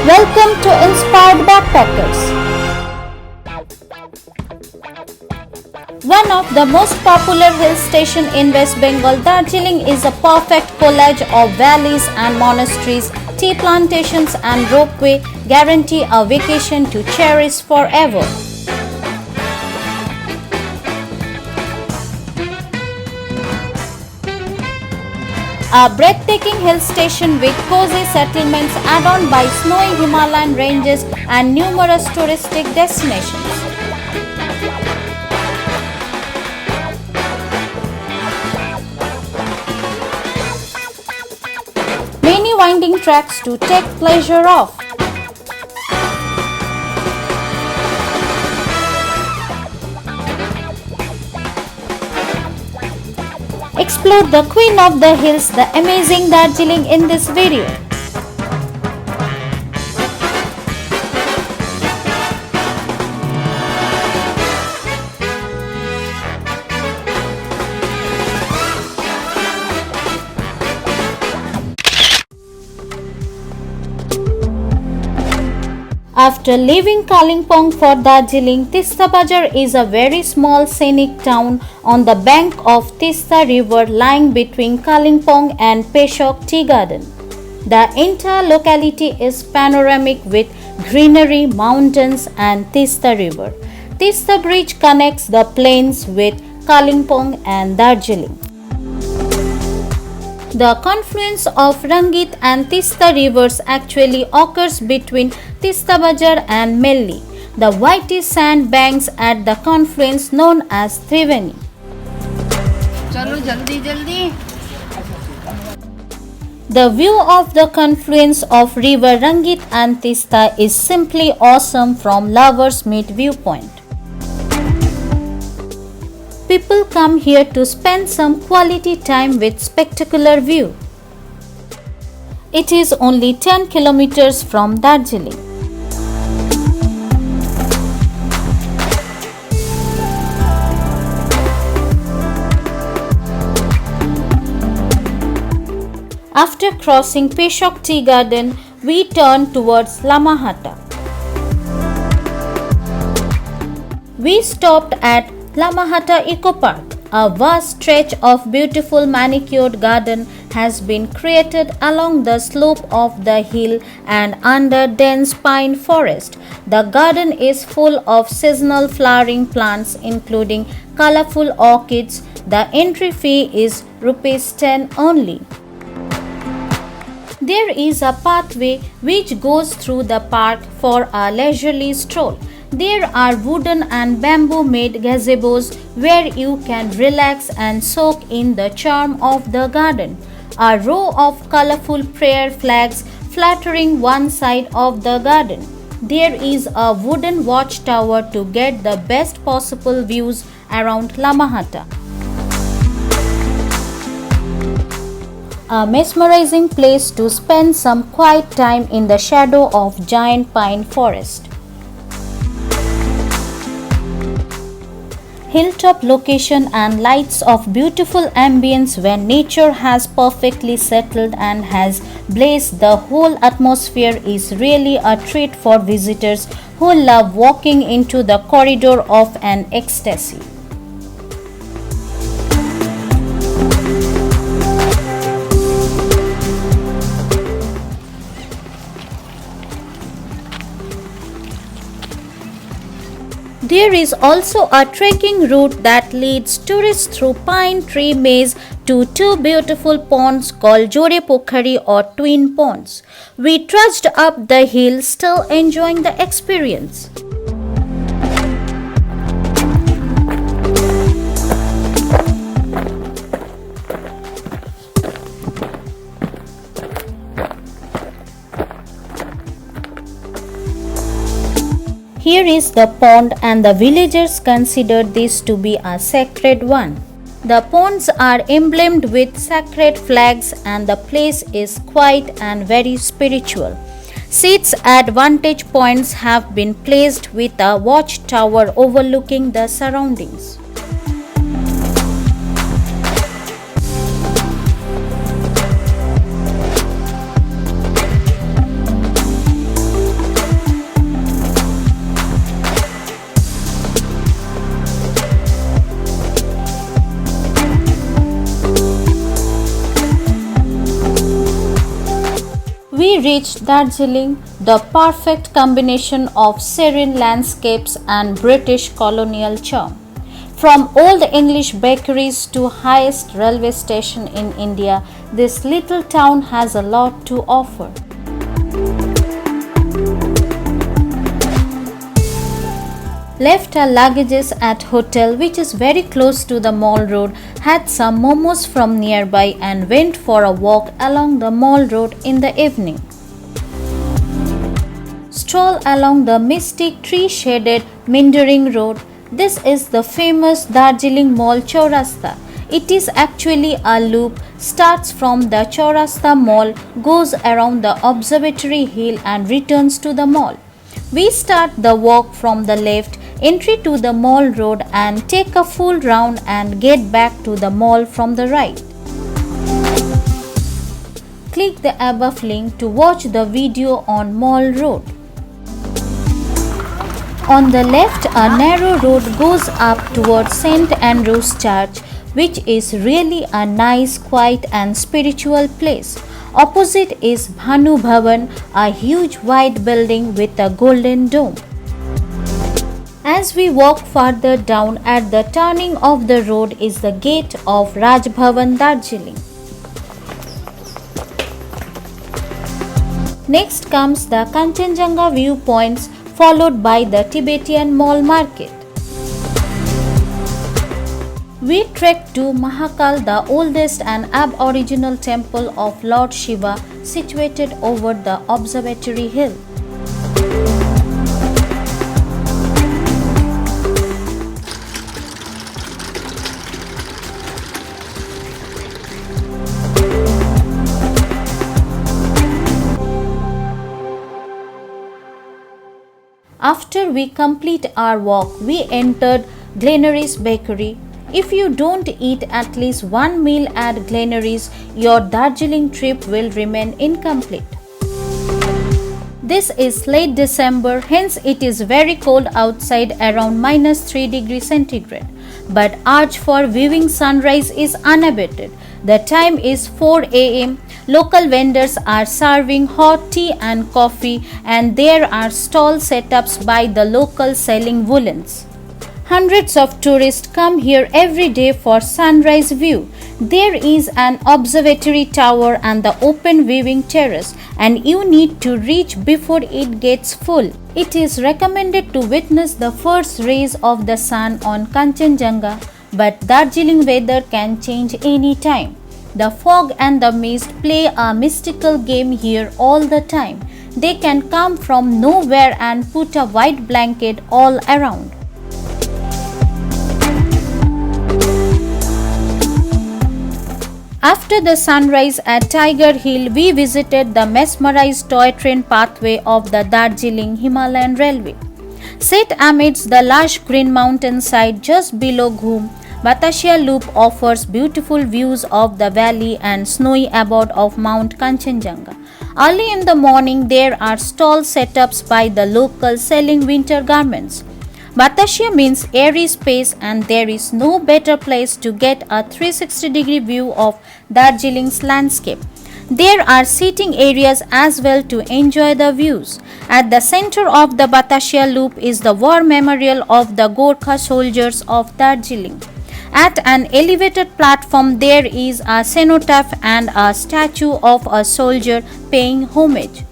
Welcome to Inspired Backpackers. One of the most popular hill stations in West Bengal, Darjeeling is a perfect collage of valleys and monasteries, tea plantations and ropeway guarantee a vacation to cherish forever. A breathtaking hill station with cozy settlements adorned by snowy Himalayan ranges and numerous touristic destinations. Many winding tracks to take pleasure of. Explore the Queen of the Hills, the amazing Darjeeling in this video. After leaving Kalimpong for Darjeeling, Tista Bazar is a very small scenic town on the bank of Tista River lying between Kalimpong and Peshok Tea Garden. The entire locality is panoramic with greenery, mountains and Tista River. Tista Bridge connects the plains with Kalimpong and Darjeeling. The confluence of Rangit and Tista rivers actually occurs between Tista Bazar and Melli, the whitish sand banks at the confluence known as Triveni. चलो जल्दी जल्दी The view of the confluence of river Rangit and Tista is simply awesome from Lovers Meet viewpoint. People come here to spend some quality time with spectacular view. It is only 10 kilometers from Darjeeling. After crossing Peshok Tea Garden, we turn towards Lamahata. We stopped at Lamahata Eco Park. A vast stretch of beautiful manicured garden has been created along the slope of the hill and under dense pine forest. The garden is full of seasonal flowering plants including colorful orchids. The entry fee is ₹10 only. There is a pathway which goes through the park for a leisurely stroll. There are wooden and bamboo made gazebos where you can relax and soak in the charm of the garden. A row of colorful prayer flags fluttering one side of the garden. There is a wooden watchtower to get the best possible views around Lamahata. A mesmerizing place to spend some quiet time in the shadow of giant pine forest. Hilltop location and lights of beautiful ambience where nature has perfectly settled and has blazed the whole atmosphere is really a treat for visitors who love walking into the corridor of an ecstasy. There is also a trekking route that leads tourists through pine tree maze to two beautiful ponds called Jore Pokhari or Twin Ponds. We trudged up the hill still enjoying the experience. Here is the pond and the villagers consider this to be a sacred one. The ponds are emblemed with sacred flags and the place is quiet and very spiritual. Seats at vantage points have been placed with a watchtower overlooking the surroundings. We reached Darjeeling, the perfect combination of serene landscapes and British colonial charm. From old English bakeries to highest railway station in India, this little town has a lot to offer. Left our luggages at hotel which is very close to the mall road, had some momos from nearby and went for a walk along the mall road in the evening. Stroll along the mystic tree-shaded Mindering Road. This is the famous Darjeeling Mall Chaurasta. It is actually a loop, starts from the Chaurasta Mall, goes around the Observatory Hill and returns to the mall. We start the walk from the left, entry to the mall road and take a full round and get back to the mall from the right. Click the above link to watch the video on Mall Road. On the left, a narrow road goes up towards St. Andrew's Church, which is really a nice, quiet and spiritual place. Opposite is Bhanu Bhavan, a huge white building with a golden dome. As we walk further down, at the turning of the road is the gate of Raj Bhavan, Darjeeling. Next comes the Kanchenjunga viewpoints, followed by the Tibetan Mall Market. We trek to Mahakal, the oldest and aboriginal temple of Lord Shiva, situated over the Observatory Hill. After we complete our walk, we entered Glenary's Bakery. If you don't eat at least one meal at Glenary's, your Darjeeling trip will remain incomplete. This is late December, hence it is very cold outside, around -3 degrees centigrade. But urge for viewing sunrise is unabated. The time is 4 a.m. Local vendors are serving hot tea and coffee, and there are stall setups by the locals selling woolens. Hundreds of tourists come here every day for sunrise view. There is an observatory tower and the open viewing terrace, and you need to reach before it gets full. It is recommended to witness the first rays of the sun on Kanchenjunga, but Darjeeling weather can change any time. The fog and the mist play a mystical game here all the time. They can come from nowhere and put a white blanket all around. After the sunrise at Tiger Hill, we visited the mesmerized toy train pathway of the Darjeeling Himalayan Railway. Set amidst the lush green mountainside just below Ghum, Batasia Loop offers beautiful views of the valley and snowy abode of Mount Kanchenjunga. Early in the morning, there are stall setups by the locals selling winter garments. Batasia means airy space, and there is no better place to get a 360-degree view of Darjeeling's landscape. There are seating areas as well to enjoy the views. At the center of the Batasia Loop is the war memorial of the Gorkha soldiers of Darjeeling. At an elevated platform, there is a cenotaph and a statue of a soldier paying homage.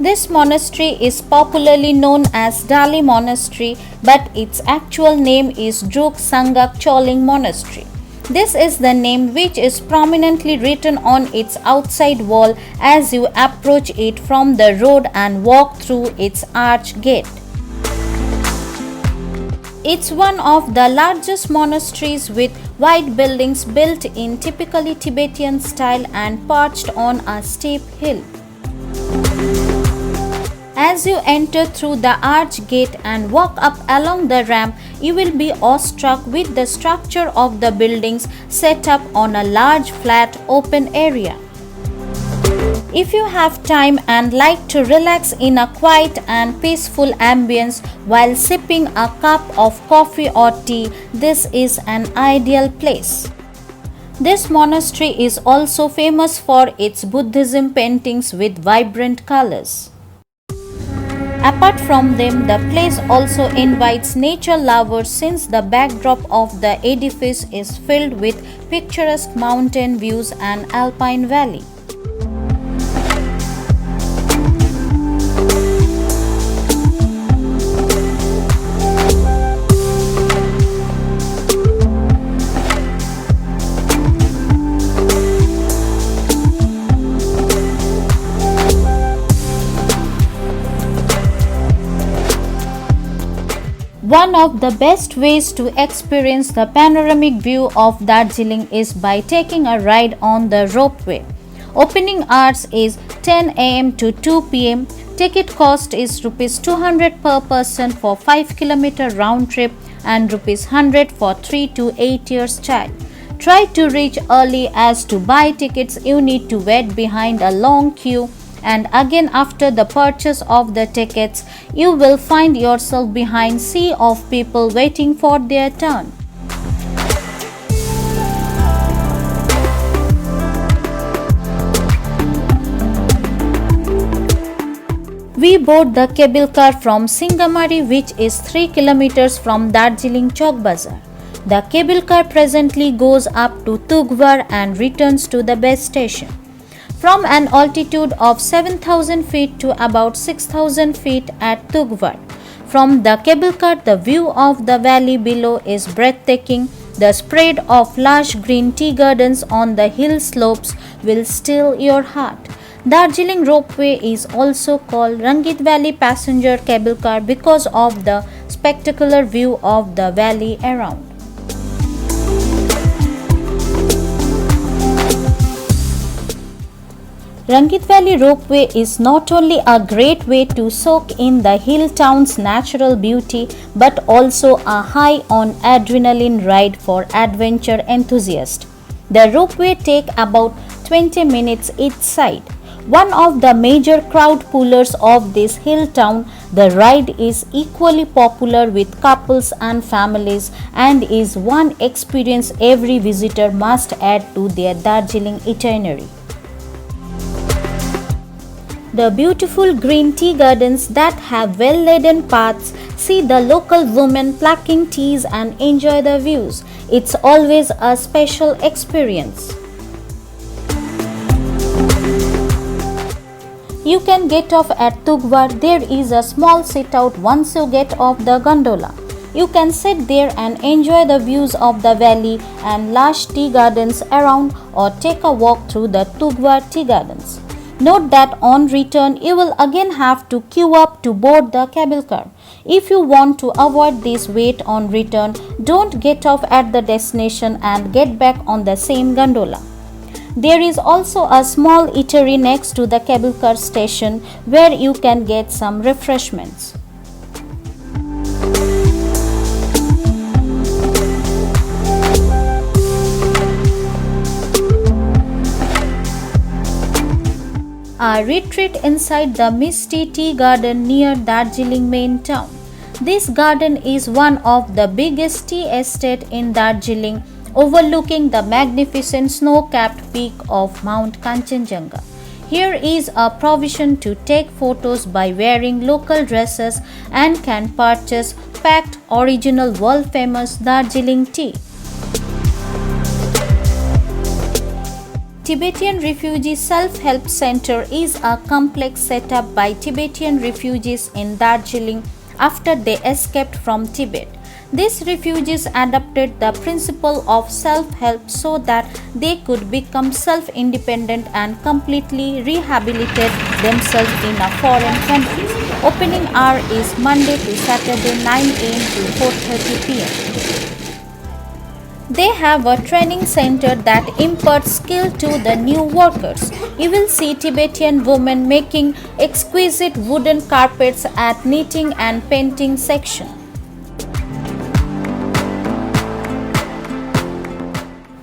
This monastery is popularly known as Dali Monastery, but its actual name is Druk Sangak Choling Monastery. This is the name which is prominently written on its outside wall as you approach it from the road and walk through its arch gate. It's one of the largest monasteries with white buildings built in typically Tibetan style and perched on a steep hill. As you enter through the arch gate and walk up along the ramp, you will be awestruck with the structure of the buildings set up on a large flat open area. If you have time and like to relax in a quiet and peaceful ambience while sipping a cup of coffee or tea, this is an ideal place. This monastery is also famous for its Buddhism paintings with vibrant colors. Apart from them, the place also invites nature lovers since the backdrop of the edifice is filled with picturesque mountain views and alpine valley. One of the best ways to experience the panoramic view of Darjeeling is by taking a ride on the ropeway. Opening hours is 10 am to 2 pm. Ticket cost is Rs 200 per person for 5 km round trip and Rs 100 for 3 to 8 years child. Try to reach early as to buy tickets you need to wait behind a long queue, and again after the purchase of the tickets you will find yourself behind sea of people waiting for their turn. We board the cable car from Singamari, which is 3 kilometers from Darjeeling Chowk Bazaar. The cable car presently goes up to Tugwar and returns to the base station. From an altitude of 7,000 feet to about 6,000 feet at Tugwar. From the cable car, the view of the valley below is breathtaking. The spread of lush green tea gardens on the hill slopes will still your heart. Darjeeling Ropeway is also called Rangit Valley Passenger Cable Car because of the spectacular view of the valley around. Rangit Valley Ropeway is not only a great way to soak in the hill town's natural beauty but also a high on adrenaline ride for adventure enthusiasts. The ropeway takes about 20 minutes each side. One of the major crowd pullers of this hill town, the ride is equally popular with couples and families and is one experience every visitor must add to their Darjeeling itinerary. The beautiful green tea gardens that have well-laden paths, see the local women plucking teas and enjoy the views. It's always a special experience. You can get off at Tugwar. There is a small sit-out once you get off the gondola. You can sit there and enjoy the views of the valley and lush tea gardens around or take a walk through the Tugwar tea gardens. Note that on return you will again have to queue up to board the cable car. If you want to avoid this wait on return, don't get off at the destination and get back on the same gondola. There is also a small eatery next to the cable car station where you can get some refreshments. A retreat inside the misty tea garden near Darjeeling main town. This garden is one of the biggest tea estate in Darjeeling, overlooking the magnificent snow-capped peak of Mount Kanchenjunga. Here is a provision to take photos by wearing local dresses and can purchase packed original world-famous Darjeeling tea. Tibetan Refugee Self-Help Center is a complex setup by Tibetan refugees in Darjeeling after they escaped from Tibet. These refugees adopted the principle of self-help so that they could become self-independent and completely rehabilitate themselves in a foreign country. Opening hour is Monday to Saturday 9 am to 4:30 pm. They have a training center that imparts skill to the new workers. You will see Tibetan women making exquisite wooden carpets at knitting and painting section.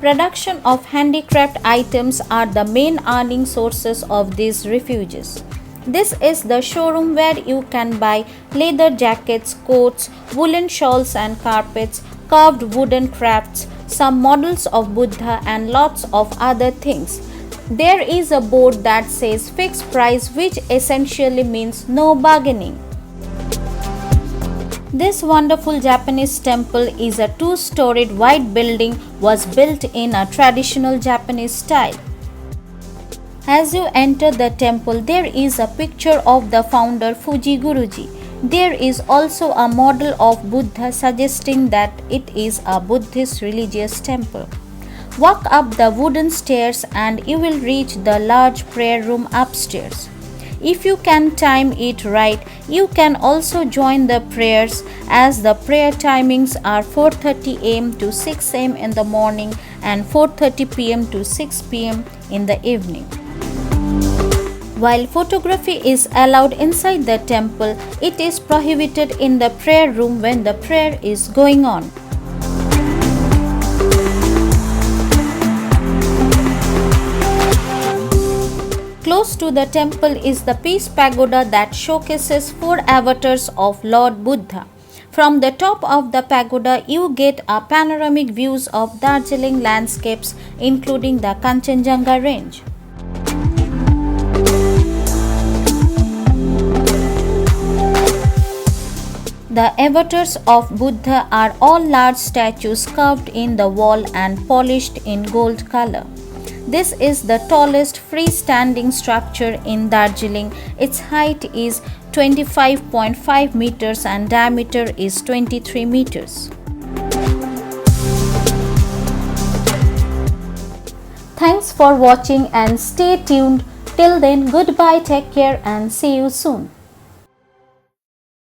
production of handicraft items are the main earning sources of these refuges. This is the showroom where you can buy leather jackets, coats, woolen shawls and carpets, carved wooden crafts, some models of Buddha and lots of other things. There is a board that says fixed price, which essentially means no bargaining. This wonderful Japanese temple is a two-storied white building was built in a traditional Japanese style. As you enter the temple, there is a picture of the founder Fuji Guruji. There is also a model of Buddha suggesting that it is a Buddhist religious temple. Walk up the wooden stairs and you will reach the large prayer room upstairs. If you can time it right, you can also join the prayers as the prayer timings are 4:30 am to 6 am in the morning and 4:30 pm to 6 pm in the evening. While photography is allowed inside the temple, it is prohibited in the prayer room when the prayer is going on. Close to the temple is the Peace Pagoda that showcases 4 avatars of Lord Buddha. From the top of the pagoda, you get a panoramic views of Darjeeling landscapes, including the Kanchenjunga range. The avatars of Buddha are all large statues carved in the wall and polished in gold color. This is the tallest freestanding structure in Darjeeling. Its height is 25.5 meters and diameter is 23 meters. Thanks for watching and stay tuned. Till then, goodbye, take care and see you soon.